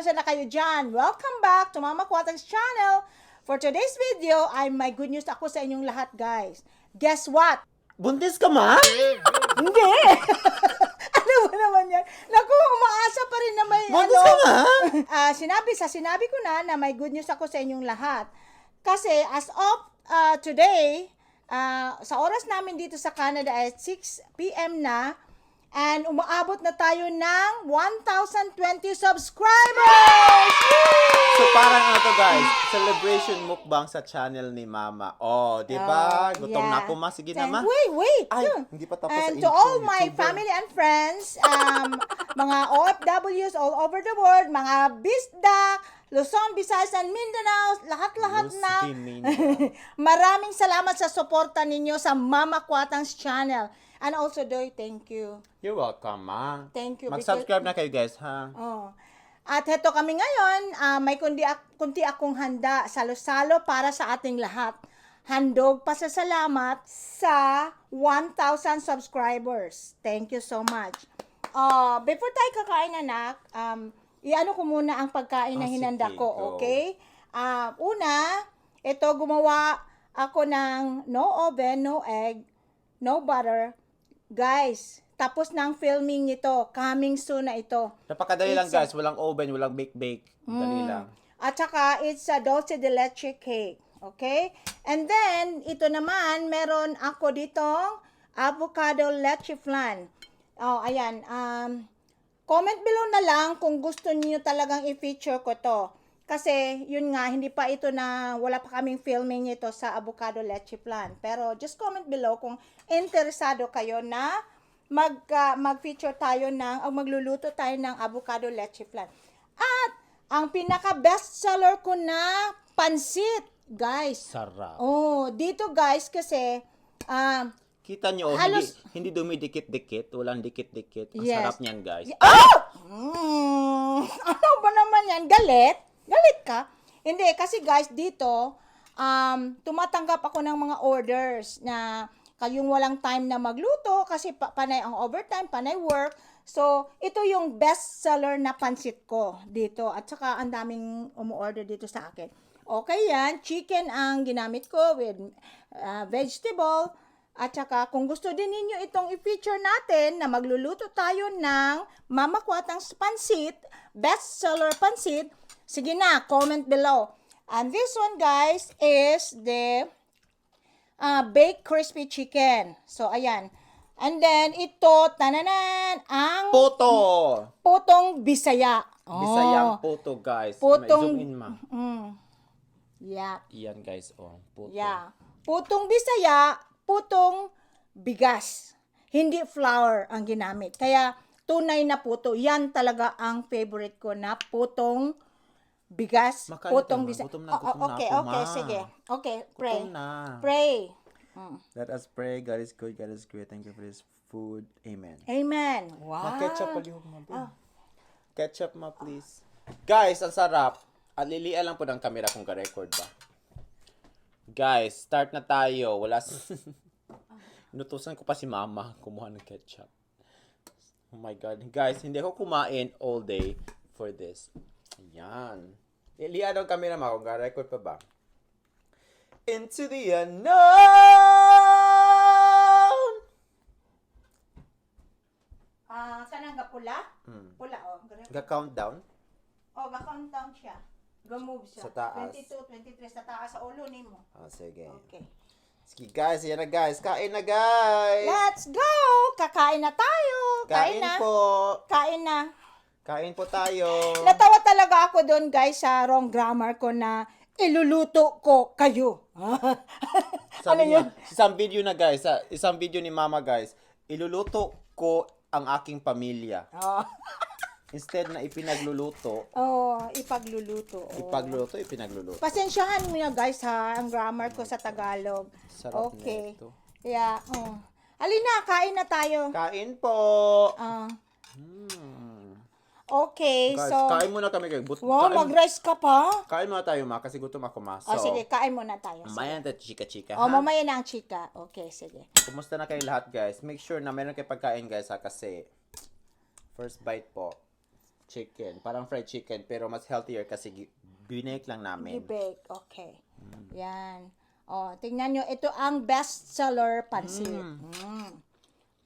Kamusta na kayo dyan? Welcome back to Mama Quatang's channel. For today's video, ay may good news ako sa inyong lahat, guys. Guess what? Buntis ka, ma? Hindi! Ano ba naman yan? Naku, umaasa pa rin na may Buntis ka, ma? Sinabi ko na may good news ako sa inyong lahat. Kasi as of today, sa oras namin dito sa Canada ay 6 p.m. na, and umaabot na tayo ng 1,020 subscribers! So parang ano to, guys, celebration mukbang sa channel ni Mama. Oh, di ba? Gutom na ako, ma. Sige na, ma. Wait. Ay, hindi pa tapos And sa to all intro, my YouTuber. family and friends, mga OFWs all over the world, mga Bisdak, Luzon, Visayas, and Mindanao, lahat-lahat Luz na. Mindanao. Maraming salamat sa suporta ninyo sa Mama Quatang's channel. And also, Doy, thank you. You're welcome, ma. Thank you. Mag-subscribe na kayo, guys, ha? Oh. At heto kami ngayon, may kunti akong handa, salo-salo para sa ating lahat. Handog pasasalamat sa 1,000 subscribers. Thank you so much. Before tayo kakain, anak, iano ko muna ang pagkain na hinanda sige, ko, go. okay? Una, ito gumawa ako ng no oven, no egg, no butter. Guys, tapos na ang filming nito. Coming soon na ito. Napakadali lang, guys. Walang oven, walang bake-bake. Dali lang. At saka, it's a dulce de leche cake. Okay? And then, ito naman, meron ako ditong avocado leche flan. Oh, ayan. Comment below na lang kung gusto niyo talagang i-feature ko to. Kasi, yun nga, hindi pa ito na, wala pa kaming filming ito sa avocado leche flan. Pero, just comment below kung interesado kayo na mag-feature tayo magluluto tayo ng avocado leche flan. At, ang pinaka-best seller ko na pansit, guys. Sarap. Oh, dito guys, kasi, Kita nyo, halos- hindi dumidikit-dikit. Walang dikit-dikit. Ang Yes. sarap niyan, guys. Ano ba naman yan? Galit? Galit ka? Hindi, kasi guys, dito, tumatanggap ako ng mga orders na kayong walang time na magluto kasi panay ang overtime, panay work. So, ito yung best seller na pansit ko dito. At saka, ang daming umu-order dito sa akin. Okay yan, chicken ang ginamit ko with vegetable. At saka, kung gusto din ninyo itong i-feature natin na magluluto tayo ng Mama Quatang's pansit, best seller pansit, sige na, comment below. And this one, guys, is the baked crispy chicken. So, ayan. And then, ito, tananan, ang Puto! putong Bisaya. Oh. Bisayang puto, guys. Putong- May zoom in, ma. Yeah. Iyan, guys, oh. Puto. Yeah. Putong Bisaya, putong bigas. Hindi flour ang ginamit. Kaya, tunay na puto. Yan talaga ang favorite ko na putong bigas. Makain Putong tayo, ma. Bisaya. Gutom na Okay, ako, okay, ma. sige. Okay, pray. Gutom na. Pray. Let us pray. God is good. God is great. Thank you for this food. Amen. Amen. Wow. Ketchup palihog mo, bro. Ketchup mo, please. Guys, ang sarap. At lilia lang po ng camera kung ka-record ba. Guys, start na tayo. Inutusan ko pa si mama kumuha ng ketchup. Oh my God. Guys, hindi ako kumain all day for this. Ayan. Lilia daw ang camera mo kung ka-record pa ba. Into the unknown! Kanang pula? Pula, oh. Ga-countdown? Oh, ga-countdown siya. Go-move siya. Sa taas. 22, 23, sa taas, sa ulo ni mo. Sige. Okay. Sige guys, yan na guys. Kain na guys! Let's go! Kakain na tayo! Kain na. po! Kain na. Kain po tayo! Natawa talaga ako doon, guys, sa wrong grammar ko na iluluto ko kayo. Sabi Ano niya, yun? isang video na guys, isang video ni mama guys, iluluto ko ang aking pamilya. Oh, Instead na ipinagluluto, ipagluluto. Oh. ipinagluluto. Pasensyahan mo na, guys, ha, ang grammar ko sa Tagalog. Sarap Okay. nito. Yeah. Halina, kain na tayo. Kain po! Ah, okay, Guys, so... kain muna kami kayo. Wow, mag-rice ka pa? Kain muna tayo ma, kasi gutom ako ma. So, Sige, kain muna tayo. mamaya na tayo chika-chika Oh, ha? mamaya na ang chika. Okay, sige. Kumusta na kayo lahat guys? Make sure na meron kayo pagkain guys ha, kasi first bite po. chicken. Parang fried chicken, pero mas healthier kasi binake lang namin. I-bake. Okay. Yan. Oh, tingnan nyo. Ito ang best seller pansit.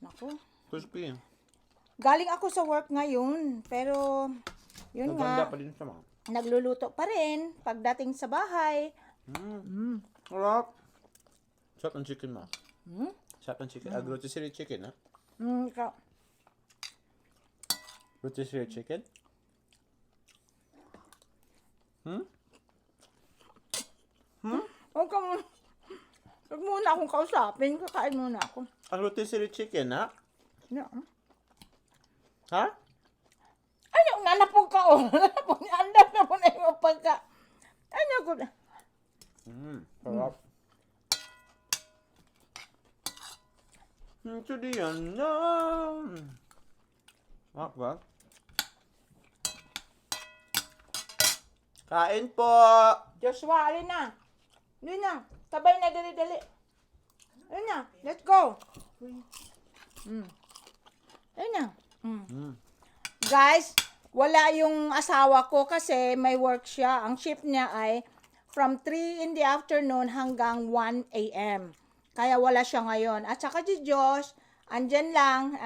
Naku. Crispy. Galing ako sa work ngayon. Pero, yun Maganda nga. pa din siya, ma. Nagluluto pa rin. Pagdating sa bahay. Sarap. Sarap ng chicken, ma. Sarap ng chicken. Rotisserie chicken, ha? Ikaw. Rotisserie chicken? Huwag muna akong kausapin. Kakain muna ako. Ang rotisserie chicken, ha? Yeah. Ha? Ano, nanapog ka o. Nanapog niya. Andap na po na yung pagka. Ano ko na. Sarap. Ito diyan na. Ba? Kain po. Joshua, alin na. Alin na. Sabay na, dali-dali. Alin na. Let's go. Alin na. Guys, wala yung asawa ko kasi may work siya. Ang shift niya ay from 3 in the afternoon hanggang 1 a.m. Kaya wala siya ngayon. At saka si Josh, andyan lang.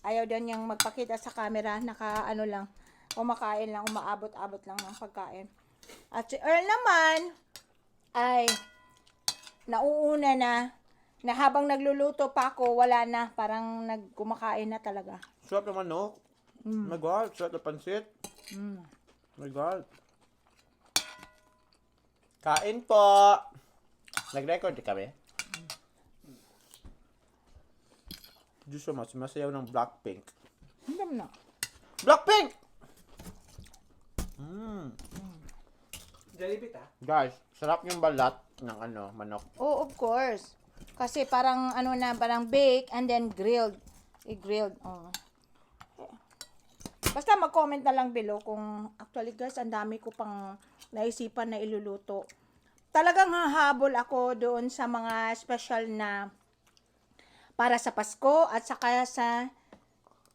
Ayaw din niyang magpakita sa camera. Naka lang, kumakain lang, umaabot-abot lang ng pagkain. At si Earl naman ay nauuna na habang nagluluto pa ako, wala na. Parang nagkumakain na talaga. Sarap naman, no? My God, sarap na pansit. My God. Kain po. Nag-record kami. Diyos mo, sumasayaw ng Blackpink. Hindi na. Blackpink! Jollibee ta? Guys, sarap yung balat ng manok. Oh, of course. Kasi parang parang bake and then grilled. I-grilled. Oh. Basta mag-comment na lang below kung actually guys, ang dami ko pang naisipan na iluluto. Talagang hahabol ako doon sa mga special na para sa Pasko at saka sa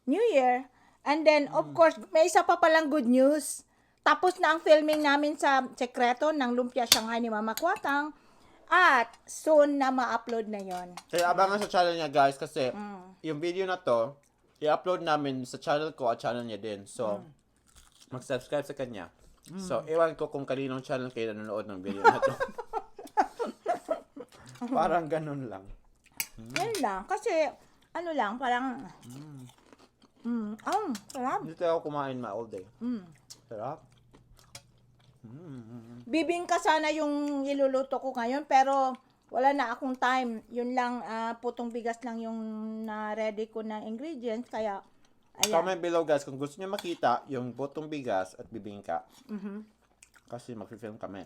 New Year. And then, of course, may isa pa palang good news. Tapos na ang filming namin sa Sekreto ng Lumpia Shanghai ni Mama Kwatang. At soon na ma-upload na yon. Kaya abangan sa channel niya, guys, kasi yung video na to, i-upload namin sa channel ko at channel niya din. So, mag-subscribe sa kanya. So, ewan ko kung kaninong channel kayo nanonood ng video na to. Parang ganun lang. Yan lang. Kasi, parang, sarap. Dito ako kumain all day. Sarap. Bibingka sana yung iluluto ko ngayon, pero wala na akong time. Yun lang, putong bigas lang yung na-ready ko na ingredients. Kaya, ayan. Comment below, guys, kung gusto niyo makita yung butong bigas at bibingka. Kasi mag-film kami.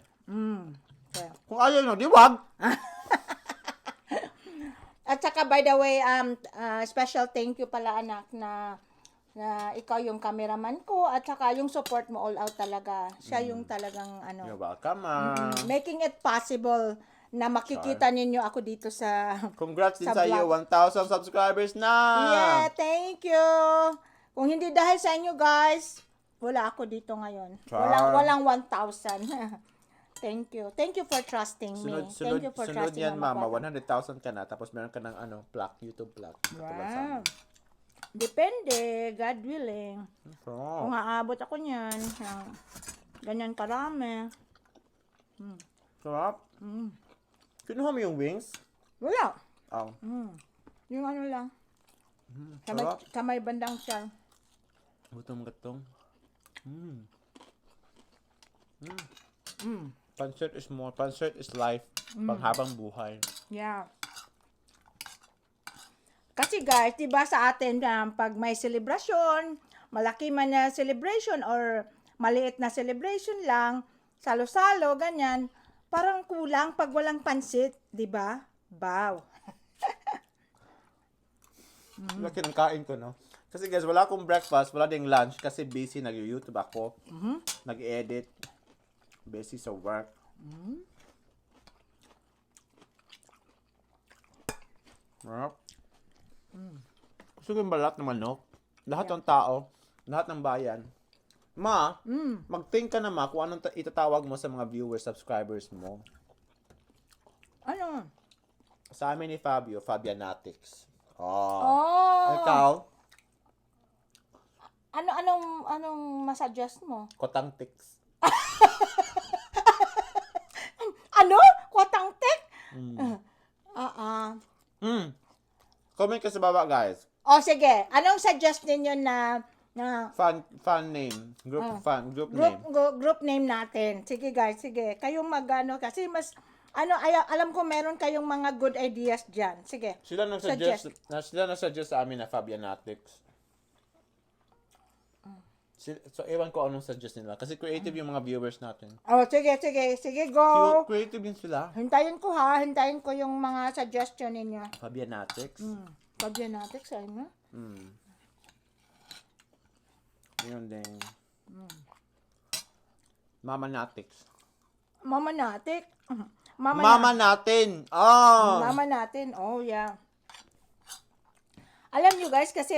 Kaya. Kung ayaw nyo, di wag! At saka, by the way, special thank you pala, anak, na ikaw yung cameraman ko at saka yung support mo all out talaga. Siya yung talagang You're welcome, ma. making it possible na makikita ninyo ako dito sa Congrats din Sa sa iyo, vlog. 1,000 subscribers na! Yeah, thank you. Kung hindi dahil sa inyo guys, wala ako dito ngayon. Char. Walang 1,000. Thank you. Thank you for trusting me. Thank you for Sunod trusting yan, mama. Kwatang. 100,000 ka na, tapos meron ka ng plaque, YouTube plaque. Katulad sa Wow. amin. Depende, God willing. Sarap. Kung aabot ako niyan, ganyan karami. Sarap. Kinuha mo yung wings? Wala. Oh. Yung lang. Sarap. Sa may bandang siya. Gutom gatong. Pancit is more. Pancit is life. Panghabang buhay. Yeah. Kasi guys, 'di ba sa atin pag may celebration, malaki man na celebration or maliit na celebration lang, salo-salo ganyan, parang kulang pag walang pansit, 'di ba? Wow. Laki ng kain ko, no? Kasi guys, wala akong breakfast, wala ding lunch kasi busy nag-YouTube ako. Nag-edit. Busy sa work. Sarap. Gusto ko yung balat ng manok. Lahat ng tao, lahat ng bayan, Ma, mag-think ka na ma kung anong itatawag mo sa mga viewers, subscribers mo. Ano? Sa amin ni Fabio, Fabianatics. Oh. Oh! Ikaw, Anong masuggest mo? Kotangtics. Ano? Kwatangtek? Comment ka sa baba, guys. O sige, anong suggest ninyo na Fan name. Group group name. group name natin? Sige guys, sige. Kayong magano kasi mas alam ko meron kayong mga good ideas diyan. Sige. Sila nag-suggest sa amin na Fabianatics. So, ewan ko anong suggest nila. Kasi creative yung mga viewers natin. Oh, sige, go. Creative din sila. Hintayin ko yung mga suggestion ninyo. Fabianatics. Fabianatics, ano? Yun din. Mamanatics. Mamanatik. Mama natin. Oh. Mama natin. Oh, yeah. Alam nyo guys, kasi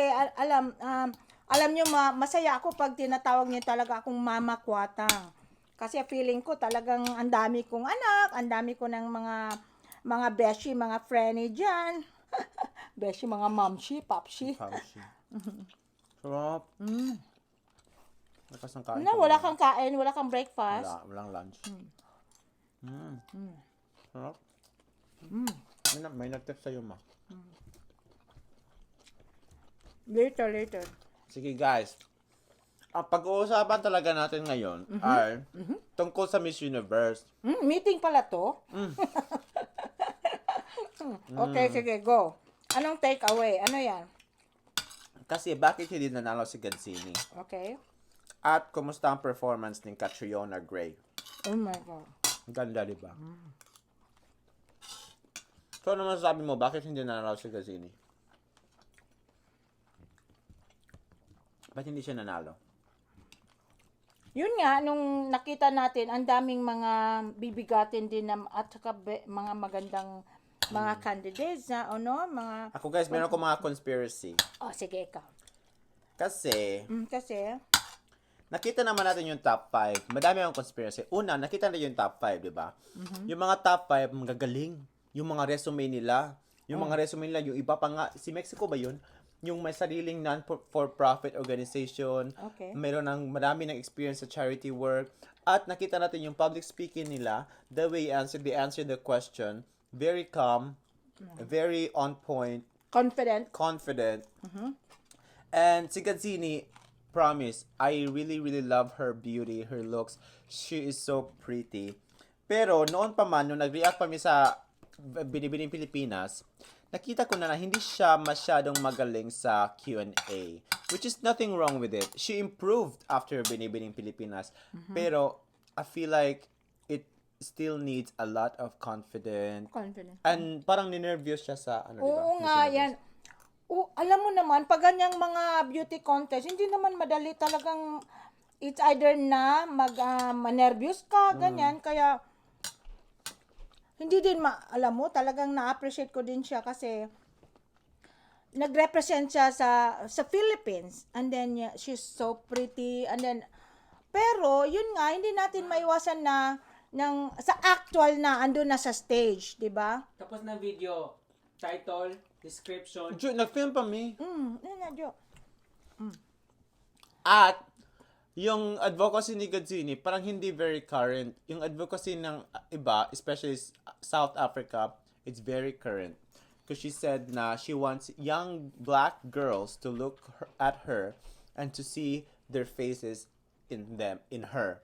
alam nyo, masaya ako pag tinatawag niyo talaga akong Mama Kwatang. Kasi feeling ko talagang ang dami kong anak, ang dami ko ng mga beshi, mga frenny dyan. Beshi, mga mamshi, papshi. Sarap. Lakas ng kain. Ano, wala kang kain, wala kang breakfast. Walang lunch. Sarap. May nag-text sa'yo, ma. Later. Sige, guys. Ang pag-uusapan talaga natin ngayon ay tungkol sa Miss Universe. Meeting pala to? Okay, sige, go. Anong take away? Ano yan? Kasi bakit hindi nanalo si Gazzini? Okay. At kumusta ang performance ni Catriona Gray? Oh my God. Ganda, di ba? So, ano masasabi mo? Bakit hindi nanalo si Gazzini? Ba't hindi siya nanalo? Yun nga, nung nakita natin, ang daming mga bibigatin din at saka mga magandang mga candidates na, mga... Ako guys, meron ko mga conspiracy. Oh, sige, ikaw. Kasi, Kasi, nakita naman natin yung top 5. Madami akong conspiracy. Una, nakita natin yung top 5, di ba? Yung mga top 5, magagaling. Yung mga resume nila. Yung yung iba pa nga, si Mexico ba yun? Yung may sariling non-for-profit organization. Okay. Meron marami ng experience sa charity work. At nakita natin yung public speaking nila, the way they answered the question, very calm, very on point, confident. And si Gazzini, promise, I really, really love her beauty, her looks. She is so pretty. Pero noon pa man, nung nag-react pa kami sa Binibining Pilipinas, nakita ko na hindi siya masyadong magaling sa Q&A. Which is nothing wrong with it. She improved after Binibining Pilipinas. Pero, I feel like it still needs a lot of confidence. And parang ninervyos siya sa, di ba? Oo nga, yan. Alam mo naman, pag ganyang mga beauty contest, hindi naman madali talagang, it's either na manervyos ka, ganyan, kaya, hindi din alam mo, talagang na-appreciate ko din siya kasi nag-represent siya sa Philippines. And then, she's so pretty. And then, pero, yun nga, hindi natin maiwasan na sa actual na andun na sa stage, di ba? Tapos na video, title, description. Nag-film pa mi. Yun na, Jo. At, yung advocacy ni Gazzini, parang hindi very current. Yung advocacy ng iba, especially South Africa, it's very current. Because she said na she wants young black girls to look at her and to see their faces in her.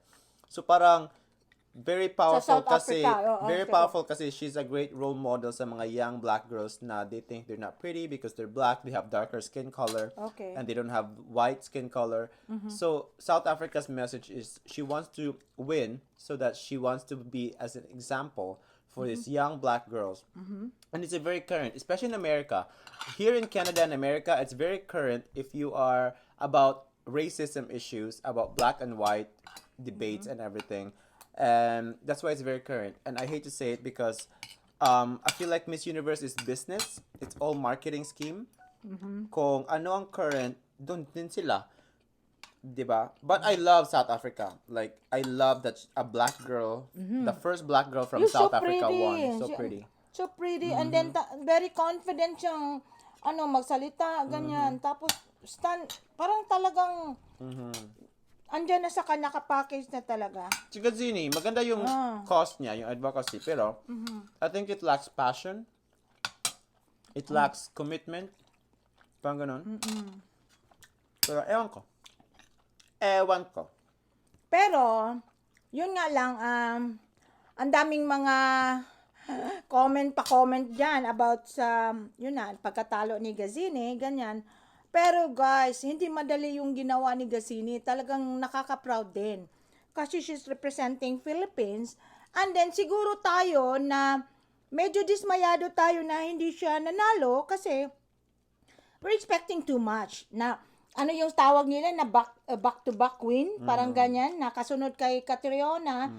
So parang very powerful South Africa, very powerful kasi she's a great role model sa mga young black girls na they think they're not pretty because they're black, they have darker skin color, Okay. and they don't have white skin color. So South Africa's message is she wants to win so that she wants to be as an example for these young black girls. And it's a very current, especially in America. Here in Canada and America, it's very current if you are about racism issues, about black and white debates and everything. And that's why it's very current. And I hate to say it because I feel like Miss Universe is business. It's all marketing scheme. Kung ano ang current, doon din sila. diba? But I love South Africa. Like, I love that a black girl, the first black girl from You're South so Africa pretty. won. So pretty. So pretty. And then, very confident siyang, magsalita, ganyan. Tapos, parang talagang, andyan na sa kanya, nakapackage na talaga. Si Gazini, maganda yung cause niya, yung advocacy. Pero, I think it lacks passion. It lacks commitment. Parang ganun. Pero, ewan ko. Pero, yun nga lang, ang daming mga comment dyan about sa, pagkatalo ni Gazini, ganyan. Pero guys, hindi madali yung ginawa ni Gazini. Talagang nakaka-proud din. Kasi she's representing Philippines. And then, siguro tayo na medyo dismayado tayo na hindi siya nanalo kasi we're expecting too much. Na, yung tawag nila na back-to-back win, parang ganyan, na kasunod kay Catriona,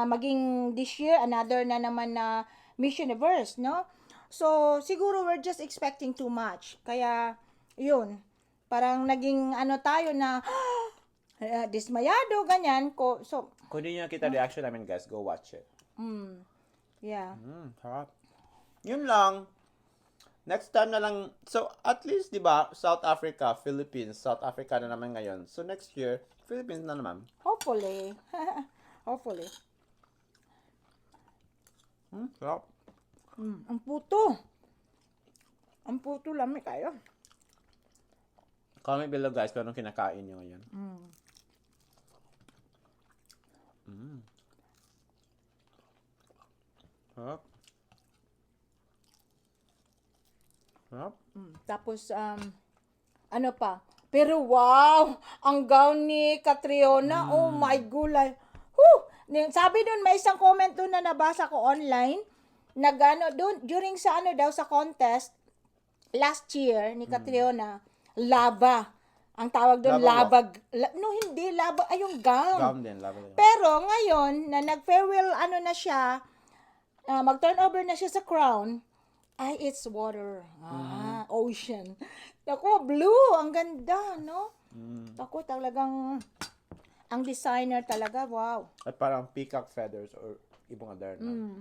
maging this year, another na naman na Miss Universe, no? So, siguro we're just expecting too much. Kaya, yun, parang naging tayo na, dismayado, ganyan. So, Kung hindi nyo nakita reaction namin, guys, go watch it. yeah. Harap. Yun lang. Next time na lang, so at least, di ba, South Africa, Philippines, South Africa na naman ngayon. So next year, Philippines na naman. Hopefully. Hopefully. Sarap. Ang puto. Ang puto lamig kayo. Comment below, guys, kung anong kinakain nyo ngayon. Sarap. Sarap. Tapos, ano pa? Pero wow! Ang gown ni Catriona, oh my gulay. Sabi dun, may isang comment dun na nabasa ko online, dun, during sa sa contest, last year, ni Catriona, lava. Ang tawag dun, Lava no, hindi, lava, ay yung gown. Gown din, lava din. Pero ngayon, na nag-farewell, na siya, mag-turn over na siya sa crown, ay, it's water. Ocean. Ako, blue. Ang ganda, no? Ako, talagang, ang designer talaga, wow. At parang peacock feathers or ibang other na.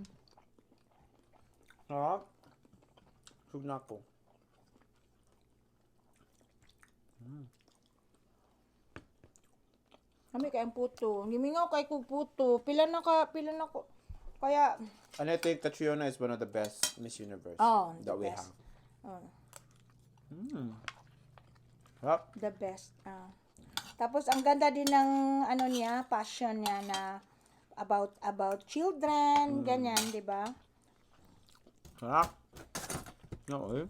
Sarap. Sug na ako. Kami kayang puto. Gimingaw kay kong puto. Pila na ko. Kaya, And I think Catriona is one of the best Miss Universe the that we best. have. Sarap. The best. Tapos, ang ganda din ng, niya, passion niya na about children, ganyan, di ba? Sarap. Oo eh.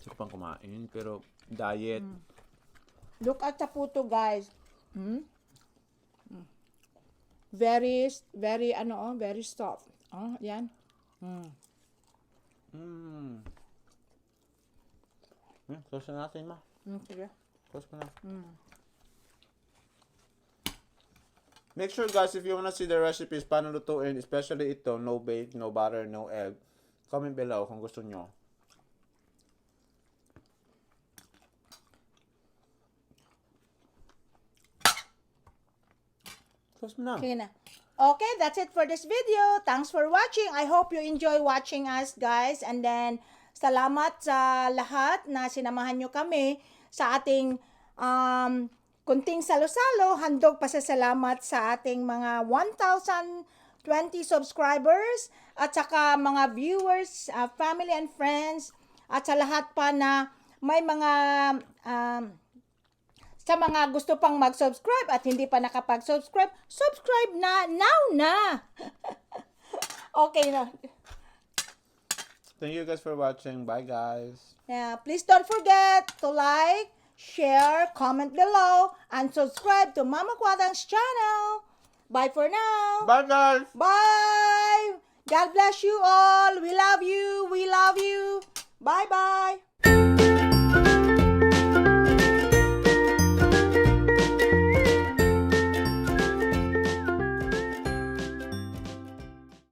Sarap pang kumain, pero diet. Look at sa puto, guys. Very, very, very soft. Yan. Close na natin, ma. Sige. Close mo na. Make sure, guys, if you wanna see the recipes, paano lutuin, especially ito, no bake, no butter, no egg, comment below kung gusto nyo. Close mo na. Sige na. Okay, that's it for this video. Thanks for watching. I hope you enjoy watching us, guys. And then, salamat sa lahat na sinamahan nyo kami sa ating kunting salo-salo. Handog pa sa salamat sa ating mga 1,020 subscribers at saka mga viewers, family and friends, at sa lahat pa na may mga sa mga gusto pang mag-subscribe at hindi pa nakapag-subscribe, subscribe na, now na! Okay na. Thank you guys for watching. Bye, guys. Yeah, please don't forget to like, share, comment below, and subscribe to Mama Kwadang's channel. Bye for now. Bye, guys. Bye. God bless you all. We love you. We love you. Bye-bye.